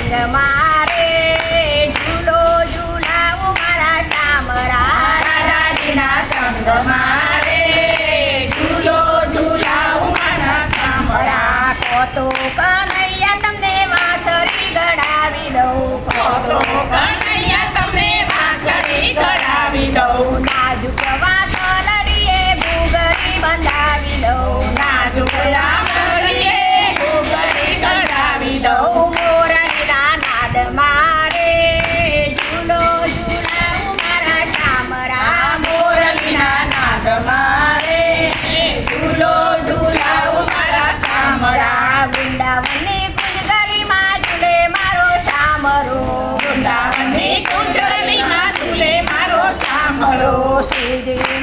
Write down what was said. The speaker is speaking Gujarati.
મારે ઝૂલો ઝૂલાવું મારા શામળા રાધાજીના સંગ મારે ઝૂલો ઝૂલાવું મારા શામળા. કોતો કનૈયા તમને વાંસળી ગળાવી દઉં તો કનૈયા તમને વાંસળી ગળાવી દઉં. નાજુક વાંસળીએ ઘૂઘરી બંધાવી દઉં નાજુક લાકડીએ ઘૂઘરી ગળાવી દઉં. મોરલીના નાદ મારે ઝૂલો ઝૂલાવું મારા શામળા મોરલીના નાદ મારે ઝૂલો ઝૂલાવું મારા શામળા. વૃંદાવનની કુંજગરીમાં ઝૂલે મારો શામળો વૃંદાવનની કુંજલીમાં ઝૂલે મારો શામળો. શ્રીજી